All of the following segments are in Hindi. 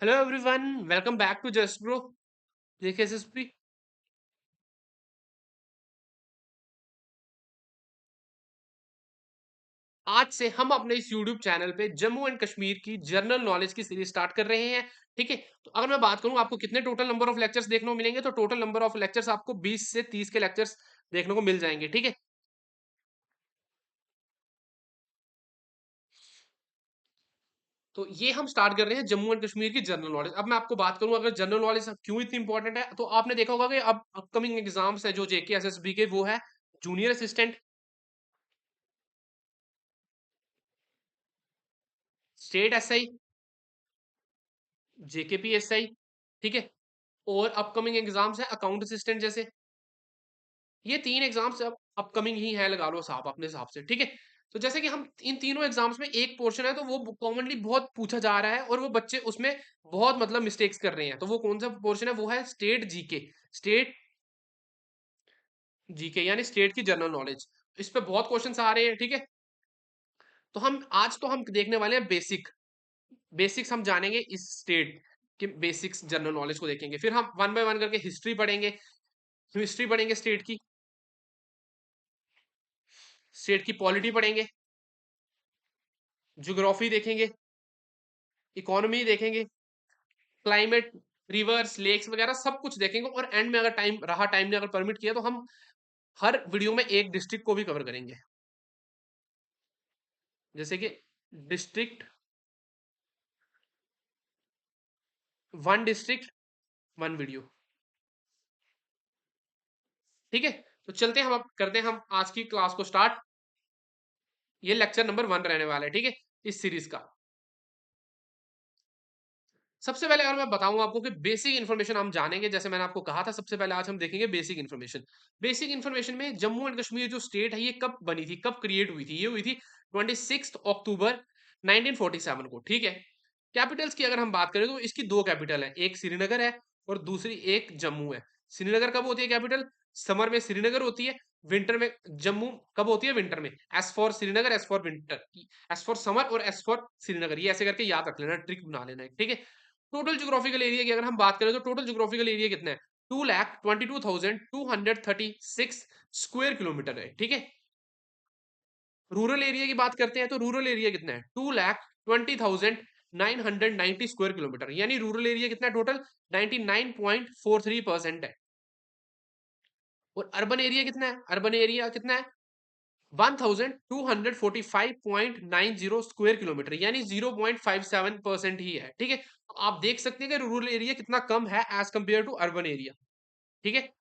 Hello everyone, welcome back to just bro JKSSP. आज से हम अपने इस यूट्यूब चैनल पे जम्मू एंड कश्मीर की जनरल नॉलेज की सीरीज स्टार्ट कर रहे हैं। ठीक है, तो अगर मैं बात करूं आपको कितने टोटल नंबर ऑफ लेक्चर्स देखने को मिलेंगे, तो टोटल नंबर ऑफ लेक्चर्स आपको 20 से 30 के लेक्चर्स देखने को मिल जाएंगे। ठीक है, तो ये हम स्टार्ट कर रहे हैं जम्मू एंड कश्मीर की जनरल नॉलेज। अब मैं आपको बात करूं अगर जनरल नॉलेज क्यों इतनी इंपॉर्टेंट है, तो आपने देखा होगा कि अब अपकमिंग एग्जाम्स है जो जेके एसएसबी के, वो है जूनियर असिस्टेंट, स्टेट एसआई, जेकेपीएसआई। ठीक है, और अपकमिंग एग्जाम्स है अकाउंट असिस्टेंट जैसे। ये तीन एग्जाम्स अब अपकमिंग ही है, लगा लो साहब अपने हिसाब से। ठीक है, तो जैसे कि हम इन तीनों एग्जाम्स में एक पोर्शन है तो वो कॉमनली बहुत पूछा जा रहा है और वो बच्चे उसमें बहुत मतलब मिस्टेक्स कर रहे हैं। तो वो कौन सा पोर्शन है, वो है स्टेट जीके। स्टेट जीके यानी स्टेट की जनरल नॉलेज। इस पे बहुत क्वेश्चंस आ रहे हैं। ठीक है, तो हम आज तो हम देखने वाले हैं बेसिक्स हम जानेंगे इस स्टेट के बेसिक्स जनरल नॉलेज को देखेंगे। फिर हम वन बाय वन करके हिस्ट्री पढ़ेंगे स्टेट की पॉलिटी पढ़ेंगे, ज्योग्राफी देखेंगे, इकोनॉमी देखेंगे, क्लाइमेट, रिवर्स, लेक्स वगैरह सब कुछ देखेंगे। और एंड में अगर टाइम ने अगर परमिट किया तो हम हर वीडियो में एक डिस्ट्रिक्ट को भी कवर करेंगे। जैसे कि district, one district one video. ठीक है, तो चलते हैं हम, अब करते हैं हम आज की क्लास को स्टार्ट। ये लेक्चर नंबर 1 रहने वाला है। ठीक है, इस सीरीज का। सबसे पहले अगर मैं बताऊं आपको कि बेसिक इन्फॉर्मेशन हम जानेंगे, जैसे मैंने आपको कहा था सबसे पहले आज हम देखेंगे बेसिक इन्फॉर्मेशन। बेसिक इन्फॉर्मेशन में जम्मू एंड कश्मीर जो स्टेट है ये कब बनी थी, कब क्रिएट हुई थी, ये हुई थी 26 अक्टूबर 1947 को। ठीक है, कैपिटल्स की अगर हम बात करें तो इसकी दो कैपिटल है, एक श्रीनगर है और दूसरी एक जम्मू है। श्रीनगर कब होती है कैपिटल, समर में श्रीनगर होती है, विंटर में जम्मू कब होती है, विंटर में। S for Srinagar, S for winter, S for summer और एस फॉर श्रीनगर, ये ऐसे करके याद रख लेना, ट्रिक बना लेना है। ठीक है, टोटल ज्योग्राफिकल एरिया की अगर हम बात करें तो टोटल ज्योग्राफिकल एरिया कितना है, 2,22,236 स्क्वायर किलोमीटर है। ठीक है, रूरल एरिया की बात करते हैं तो रूरल एरिया कितना है, 2,20,990 स्क्वायर किलोमीटर, यानी रूरल एरिया कितना है टोटल, 99.43% है। और अर्बन एरिया कितना है, अर्बन एरिया कितना है, 1245.90 स्क्वायर किलोमीटर, यानी 0.57% ही है। ठीक है, तो आप देख सकते हैं कि रूरल एरिया कितना कम है as compare to urban area. ठीक है,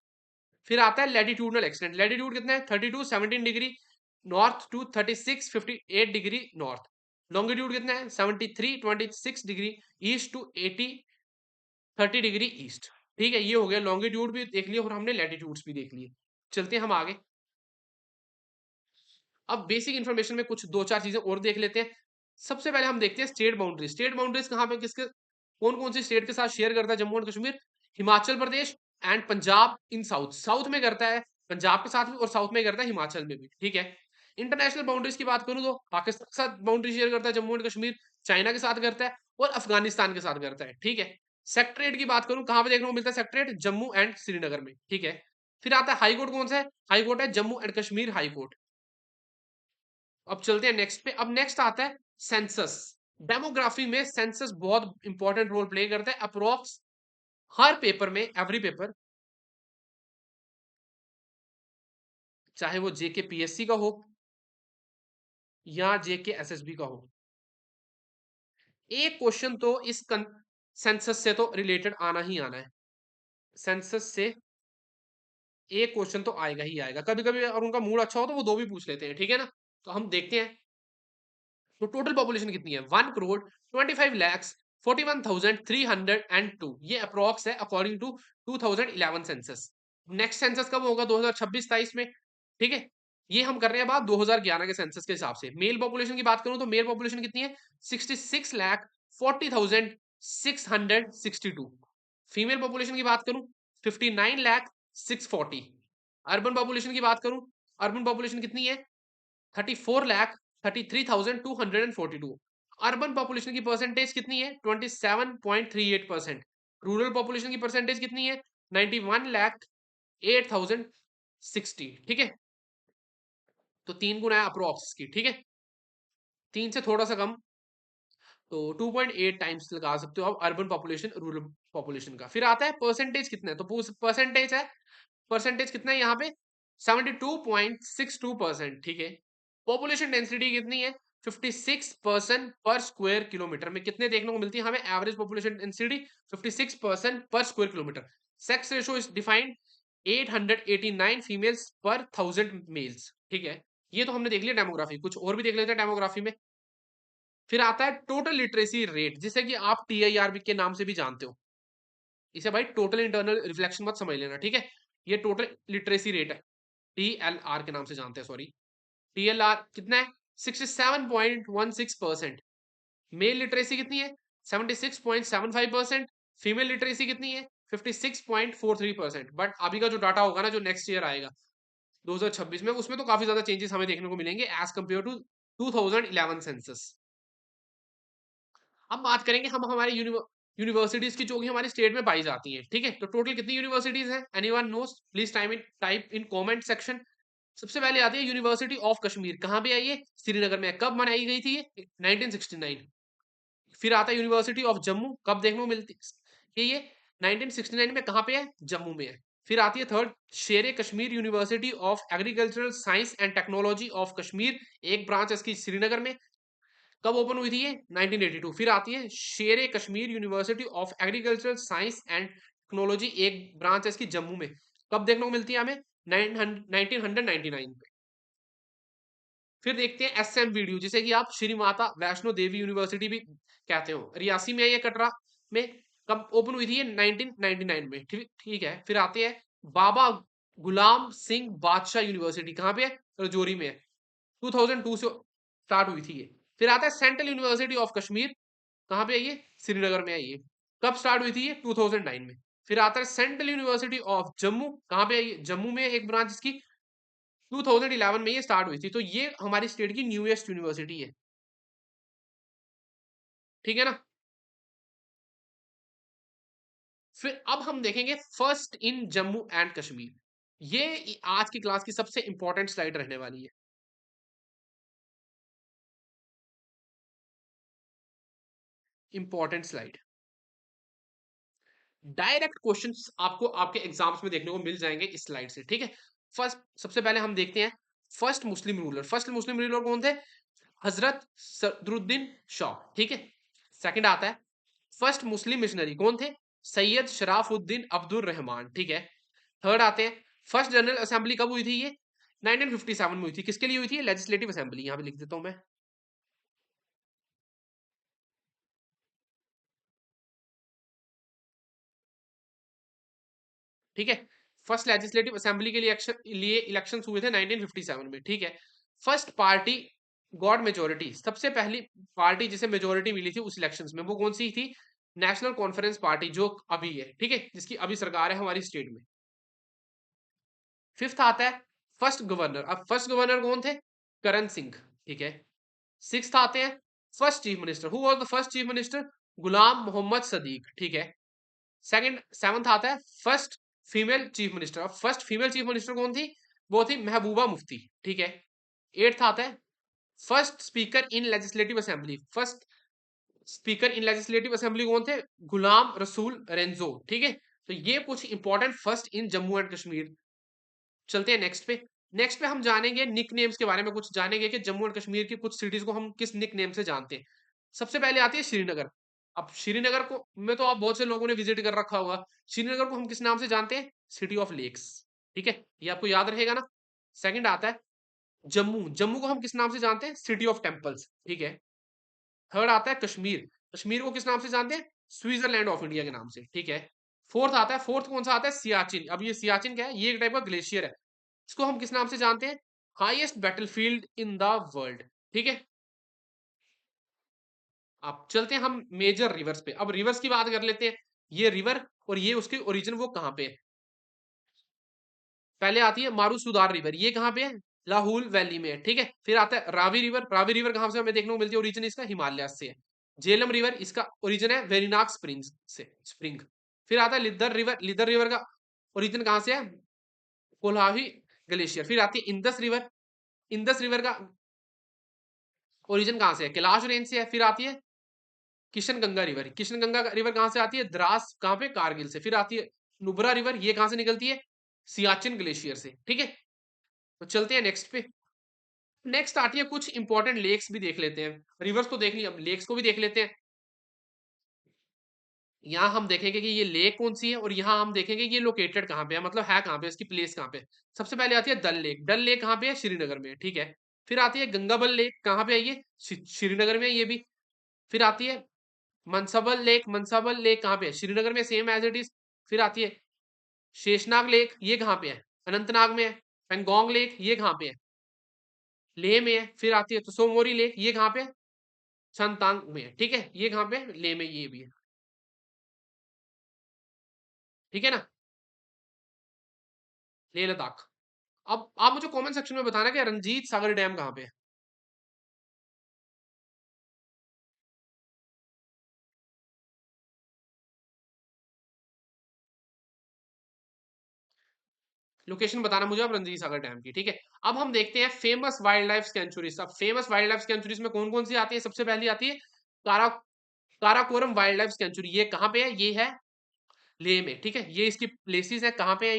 फिर आता है लैटिट्यूडनल एक्सटेंट। लैटिट्यूड कितना है, 32.17 degree north to 36.58 degree north. Longitude कितना है, 73.26 degree east to 80.30 degree east. ठीक है, ये हो गया, लॉन्गिट्यूड भी देख लिया और हमने लैटिट्यूड्स भी देख लिए। चलते हैं हम आगे। अब बेसिक इन्फॉर्मेशन में कुछ दो चार चीजें और देख लेते हैं। सबसे पहले हम देखते हैं स्टेट बाउंड्रीज। स्टेट बाउंड्रीज कहाँ पे किसके, कौन कौन सी स्टेट के साथ शेयर करता है Jammu and Kashmir, Himachal Pradesh and Punjab in south. South में करता है पंजाब के साथ भी और साउथ में करता है हिमाचल में भी। ठीक है, इंटरनेशनल बाउंड्रीज की बात करूं तो पाकिस्तान के साथ बाउंड्री शेयर करता है जम्मू एंड कश्मीर, चाइना के साथ करता है और अफगानिस्तान के साथ करता है। ठीक है, सेक्ट्रेट की बात करूं कहां पे देखने को मिलता है सेक्ट्रेट, जम्मू एंड श्रीनगर में। ठीक है, फिर आता है हाई कोर्ट, कौन सा है, हाई कोर्ट है Jammu and Kashmir high court. अब चलते हैं नेक्स्ट पे। अब नेक्स्ट आता है सेंसस। डेमोग्राफी में सेंसस बहुत इंपॉर्टेंट रोल प्ले करता है। अप्रोक्स हर पेपर में, एवरी पेपर, चाहे वो जेके पीएससी का हो या जेके एसएसबी का हो, एक क्वेश्चन तो इस सेंसस से तो रिलेटेड आना ही आना है। सेंसस से एक क्वेश्चन तो आएगा ही आएगा। कभी कभी और उनका मूड अच्छा हो तो वो दो भी पूछ लेते हैं। ठीक है ना, तो हम देखते हैं। तो टोटल पॉपुलेशन कितनी है, 1,25,25,41,302, ये अप्रॉक्स है according to 2011 census. Next census कब होगा, 2026-27 में। ठीक है, ये हम कर रहे हैं बात 2011 के सेंसस के हिसाब से। मेल पॉपुलेशन की बात करूं तो मेल पॉपुलेशन कितनी है, 66,40,662। फीमेल पॉपुलेशन की बात करूं 59,640। अर्बन पॉपुलेशन की बात करूं, अर्बन पॉपुलेशन कितनी है, 34,33,242। अर्बन पॉपुलेशन की परसेंटेज कितनी है? 27.38%। रूरल पॉपुलेशन की परसेंटेज कितनी है? 91,08,060। ठीक है, तो 3 गुना है अप्रोक्स की। ठीक है, 3 से थोड़ा सा कम, तो 2.8 टाइम्स लगा सकते हो आप अर्बन पॉपुलेशन रूरल पॉपुलेशन का। फिर आता है परसेंटेज कितना है, तो परसेंटेज है, परसेंटेज कितना है यहाँ पे? 72.62%। ठीक है, पॉपुलेशन डेंसिटी कितनी है? 56% पर स्क्वायर किलोमीटर में। कितने देखने को मिलती है हमें एवरेज पॉपुलेशन डेंसिटी? 56% पर square kilometre. Sex ratio is defined 889 females पर 1000 मेल्स। ठीक है, ये तो हमने देख लिया डेमोग्राफी। कुछ और भी देख लेते हैं डेमोग्राफी में। फिर आता है टोटल लिटरेसी रेट, जिसे कि आप टीआईआर के नाम से भी जानते हो। इसे भाई टोटल इंटरनल रिफ्लेक्शन मत समझ लेना। ठीक है, ये टोटल लिटरेसी रेट है, टीएलआर के नाम से जानते हैं, सॉरी। टीएलआर कितना है? 67.16%। मेल लिटरेसी कितनी है? 76.75%। फीमेल लिटरेसी कितनी है? 56.43%। बट अभी का जो डाटा होगा ना, जो नेक्स्ट ईयर आएगा 2026 में, उसमें तो काफी ज्यादा चेंजेस हमें देखने को मिलेंगे एज कंपेयर टू 2011 सेंसस। अब बात करेंगे हम हमारे यूनिवर्सिटीज की, जो कि हमारे स्टेट में पाई जाती हैं। ठीक है, तो टोटल कितनी यूनिवर्सिटीज हैं? Anyone nose? Please type in comment section. सबसे पहले आती है यूनिवर्सिटी ऑफ कश्मीर। कहां पे आई है? श्रीनगर में। कब बनाई गई थी ये? 1969। फिर आता है यूनिवर्सिटी ऑफ जम्मू। कब देखने को मिलती ये 1969 में। कहां पे है? जम्मू में है। फिर आती है थर्ड, शेर Kashmir university of agricultural science and technology of Kashmir. एक ब्रांच इसकी श्रीनगर में। कब ओपन हुई थी ये? 1982। फिर आती है शेर Kashmir university of agricultural science and technology, एक ब्रांच है इसकी जम्मू में। कब देखने को मिलती है हमें? 1999 में। फिर देखते हैं एसएम वीडियो, जिसे कि आप श्री माता वैष्णो देवी यूनिवर्सिटी भी कहते हो। रियासी में है ये, कटरा में। कब ओपन हुई थी ये? 1999 में। ठीक ठीक है। फिर आते हैं बाबा गुलाम सिंह बादशाह यूनिवर्सिटी। कहां पे है? रजौरी में है। 2002 से स्टार्ट हुई थी ये। फिर आता है सेंट्रल यूनिवर्सिटी ऑफ कश्मीर। कहां पे है ये? श्रीनगर में है ये। कब स्टार्ट हुई थी ये? 2009 में। फिर आता है सेंट्रल यूनिवर्सिटी ऑफ जम्मू। कहां पे है ये? जम्मू में एक ब्रांच इसकी। 2011 में ये स्टार्ट हुई थी। तो ये हमारी स्टेट की न्यूएस्ट यूनिवर्सिटी है। ठीक है ना। फिर अब हम देखेंगे first in Jammu and Kashmir. ये आज की क्लास की सबसे इंपॉर्टेंट स्लाइड रहने वाली है। Important slide. डायरेक्ट क्वेश्चंस आपको आपके एग्जाम्स में देखने को मिल जाएंगे इस स्लाइड से। ठीक है, फर्स्ट सबसे पहले हम देखते हैं first Muslim ruler. First Muslim ruler कौन थे? हजरत सदरुद्दीन शाह। ठीक है। सेकंड आता है फर्स्ट मुस्लिम मिशनरी। कौन थे? सैयद शराफुद्दीन अब्दुल रहमान। ठीक है। थर्ड आते हैं फर्स्ट जनरल असेंबली। कब हुई थी ये? 1957 में हुई थी। किसके लिए हुई थी? Legislative assembly. यहां पे लिख देता हूं मैं। ठीक है, फर्स्ट लेजिस्लेटिव असेंबली के लिए इलेक्शन हुए थे 1957 में। ठीक है। First party God majority. सबसे पहली पार्टी जिसे मेजोरिटी मिली थी उस इलेक्शंस में, वो कौन सी थी? नेशनल कॉन्फ्रेंस पार्टी, जो अभी है। ठीक है, जिसकी अभी सरकार है हमारी स्टेट में। फिफ्थ आता है फर्स्ट गवर्नर। अब फर्स्ट गवर्नर कौन थे? करण सिंह। ठीक है। सिक्स्थ आते हैं first chief minister. Who was the first chief minister? Ghulam Mohammad Sadiq. ठीक है। सेकंड सेवंथ आता है फर्स्ट फीमेल चीफ मिनिस्टर। अब फर्स्ट फीमेल चीफ मिनिस्टर कौन थी? वो थी महबूबा मुफ्ती। ठीक है। एट्थ आता है first speaker in legislative assembly. First speaker in legislative assembly कौन थे? गुलाम रसूल रेंजो। ठीक है। तो ये कुछ important first in Jammu and Kashmir. चलते हैं नेक्स्ट पे। नेक्स्ट पे हम जानेंगे निक नेम्स के बारे में, कुछ जानेंगे कि जम्मू एंड कश्मीर की कुछ सिटीज को हम किस निक नेम से जानते हैं। सबसे पहले आती है श्रीनगर। अब श्रीनगर को में तो आप बहुत से लोगों ने विजिट कर रखा होगा। श्रीनगर को हम किस नाम से जानते हैं? City of lakes. ठीक है, ये आपको याद रहेगा ना। सेकंड आता है जम्मू। जम्मू को हम किस नाम से जानते हैं? City of temples. ठीक है। थर्ड आता है कश्मीर। कश्मीर को किस नाम से जानते हैं? स्विट्जरलैंड ऑफ इंडिया के नाम से। ठीक है। फोर्थ आता है, फोर्थ कौन सा आता है? सियाचिन। अब ये सियाचिन क्या है? ये एक टाइप का ग्लेशियर है। इसको हम किस नाम से जानते हैं? Highest battlefield in the world. ठीक है। अब चलते हैं हम मेजर रिवर्स पे। अब रिवर्स की बात कर लेते हैं। ये रिवर और ये उसके ओरिजिन वो कहां पे है? पहले आती है मारूसुदार रिवर। ये कहां पे है? लाहौल वैली में है, ठीक है। फिर आता है रावी रिवर। रावी रिवर कहां से हमें देखने को मिलती है? ओरिजिन इसका हिमालय से है। झेलम रिवर इसका ओरिजिन है वेरिनाग स्प्रिंग से, स्प्रिंग। फिर आता है लिदर रिवर। लिदर रिवर का ओरिजिन कहां से है? कोल्हावी ग्लेशियर। फिर आती है इंदस रिवर। इंदस रिवर का ओरिजिन कहां से है? कैलाश रेंज से है। फिर आती है किशन गंगा रिवर। किशन गंगा रिवर कहां से आती है? द्रास, कहां पे? कारगिल से। फिर आती है नुब्रा रिवर, ये कहां से निकलती है? सियाचिन ग्लेशियर से, ठीक है। तो चलते हैं नेक्स्ट पे। नेक्स्ट आती है कुछ इंपॉर्टेंट लेक्स भी देख लेते हैं। रिवर्स तो देख लिया, अब लेक्स को भी देख लेते हैं। यहाँ हम देखेंगे कि ये लेक कौन सी है, और यहाँ हम देखेंगे ये लोकेटेड कहाँ पे है, मतलब है कहाँ पे, इसकी प्लेस कहाँ पे। सबसे पहले आती है डल लेक। डल लेक कहाँ पे है? श्रीनगर में, ठीक है। फिर आती है गंगाबल लेक, कहाँ पे है ये? श्रीनगर में है ये भी। फिर आती है मनसाबल लेक। मनसाबल लेक कहाँ पे है? श्रीनगर में, सेम एज इट इज। फिर आती है शेषनाग लेक, ये कहाँ पे है? अनंतनाग में है। पेंगोंग लेक, ये कहाँ पे है? लेह में है। फिर आती है तो सोमोरी लेक, ये कहाँ पे है? संतांग में है, ठीक है। ये कहाँ पे है? लेह में, ये भी है, ठीक है ना। लेह लद्दाख। अब आप मुझे कमेंट सेक्शन में बताना कि रंजीत सागर डैम कहाँ पे है। लोकेशन बताना मुझे अब रंजीत सागर डैम की, ठीक है। अब हम देखते हैं फेमस वाइल्ड लाइफ सेंचुरीज। अब फेमस वाइल्ड लाइफ सेंचुरीज में कौन कौन सी आती है? सबसे पहली आती है कारा काराकोरम वाइल्ड लाइफ सेंचुरी। ये कहाँ पे है? ये है लेह में, ठीक है। ये इसकी प्लेसेस है, कहाँ पे है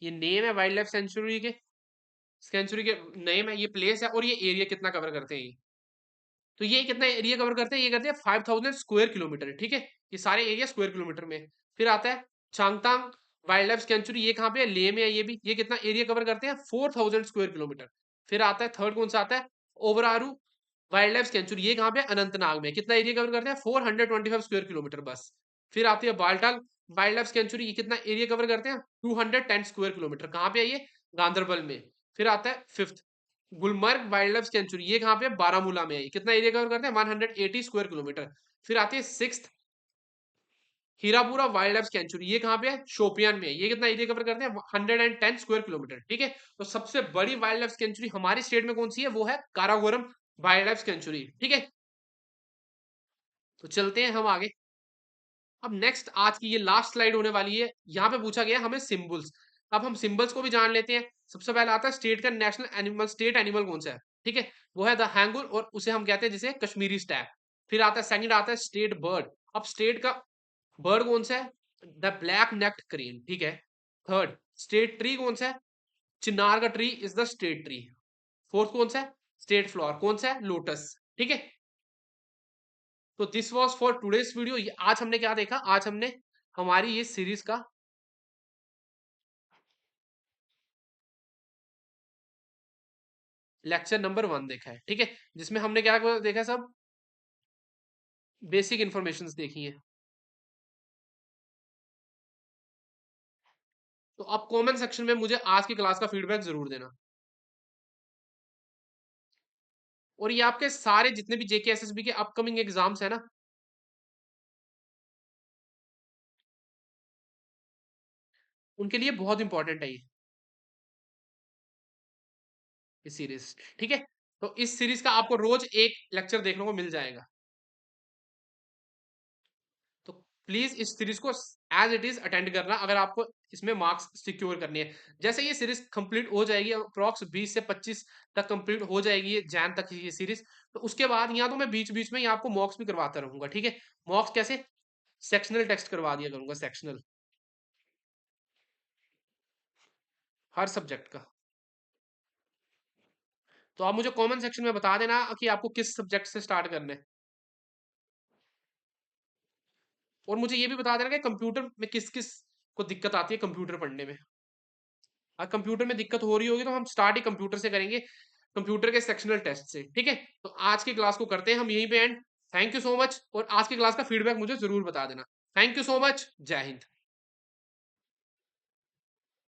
ये नेम है वाइल्ड लाइफ सेंचुरी के, सेंचुरी के नेम है, ये प्लेस है, और ये एरिया कितना कवर करते हैं ये। तो ये कितना एरिया कवर करते हैं? ये करते हैं 5000 स्क्वायर किलोमीटर, ठीक है। ये सारे एरिया स्क्वायर किलोमीटर में। फिर आता है चांगतांग वाइल्ड लाइफ सेंचुरी, ये कहाँ पे है? लेह में है ये भी। ये कितना एरिया कवर करते हैं? 4000 स्क्वायर किलोमीटर। फिर आता है थर्ड, कौन सा आता है? ओवरारू वाइल्ड लाइफ सेंचुरी, ये कहाँ पे है? अनंतनाग में। कितना एरिया कवर करते हैं? 425 स्क्वायर किलोमीटर बस। फिर आती है बालटाल वाइल्ड लाइफ सेंचुरी, ये कितना एरिया कवर करते हैं? 210 स्क्वायर किलोमीटर। कहाँ पे है ये? गांधरबल में। फिर आता है fifth Gulmarg wild life sanctuary, ये कहाँ पे है? बारामूला में है। कितना एरिया कवर करते हैं? 180 स्क्वायर किलोमीटर। फिर आती है six Hirapura wild life sanctuary, ये कहाँ पे है? शोपियान में है। ये कितना एरिया कवर करते हैं? 110 स्क्वायर किलोमीटर, ठीक है। तो सबसे बड़ी वाइल्ड लाइफ सेंचुरी हमारे स्टेट में कौन सी है? वो है काराकोरम वाइल्ड लाइफ सेंचुरी, ठीक है। तो चलते हैं हम आगे। अब नेक्स्ट आज की ये लास्ट स्लाइड होने वाली है। यहाँ पे पूछा गया हमें सिंबल्स। अब हम सिंबल्स को भी जान लेते हैं। सबसे पहले आता है स्टेट का नेशनल एनिमल, स्टेट एनिमल कौन सा है, ठीक है। वो है द हैंगुर, और उसे हम कहते हैं जिसे कश्मीरी स्टैग। फिर आता है सेकंड, आता है स्टेट बर्ड। अब स्टेट का बर्ड कौन सा है? द ब्लैक नेक्ड क्रेन, ठीक है। थर्ड, स्टेट ट्री कौन सा है? चिनार का tree is the state tree. Fourth कौन सा है? स्टेट फ्लावर कौन सा है? लोटस, ठीक है। तो this was for today's video. आज हमने क्या देखा? आज हमने हमारी ये सीरीज का लेक्चर नंबर 1 देखा है, ठीक है। जिसमें हमने क्या देखा है? सब बेसिक इंफॉर्मेशन देखी है। तो आप कमेंट सेक्शन में मुझे आज की क्लास का फीडबैक जरूर देना। और ये आपके सारे जितने भी जेके एसएसबी के अपकमिंग एग्जाम्स है ना, उनके लिए बहुत इंपॉर्टेंट है ये सीरीज, ठीक है। तो इस सीरीज का आपको रोज एक लेक्चर देखने को मिल जाएगा। तो प्लीज इस सीरीज को एज इट इज अटेंड करना, अगर आपको इसमें मार्क्स सिक्योर करने हैं। जैसे ये सीरीज कंप्लीट हो जाएगी, अप्रॉक्स 20 से 25 तक कंप्लीट हो जाएगी, ये जैन तक ये सीरीज। तो उसके बाद यहाँ तो मैं बीच बीच में ही आपको मॉक्स भी करवाता रहूंगा, ठीक है। मॉक्स कैसे? सेक्शनल टेस्ट करवा दिया करूंगा, सेक्शनल, हर सब्जेक्ट का। तो आप मुझे कमेंट सेक्शन में बता देना कि आपको किस सब्जेक्ट से स्टार्ट करना है। और मुझे ये भी बता देना कि कंप्यूटर में किस किस को दिक्कत आती है कंप्यूटर पढ़ने में। अगर कंप्यूटर में दिक्कत हो रही होगी तो हम स्टार्ट ही कंप्यूटर से करेंगे, कंप्यूटर के सेक्शनल टेस्ट से, ठीक है। तो आज की क्लास को करते हैं हम यहीं पे and. Thank you so much, और आज की क्लास का फीडबैक मुझे जरूर बता देना। थैंक यू सो मच, जय हिंद।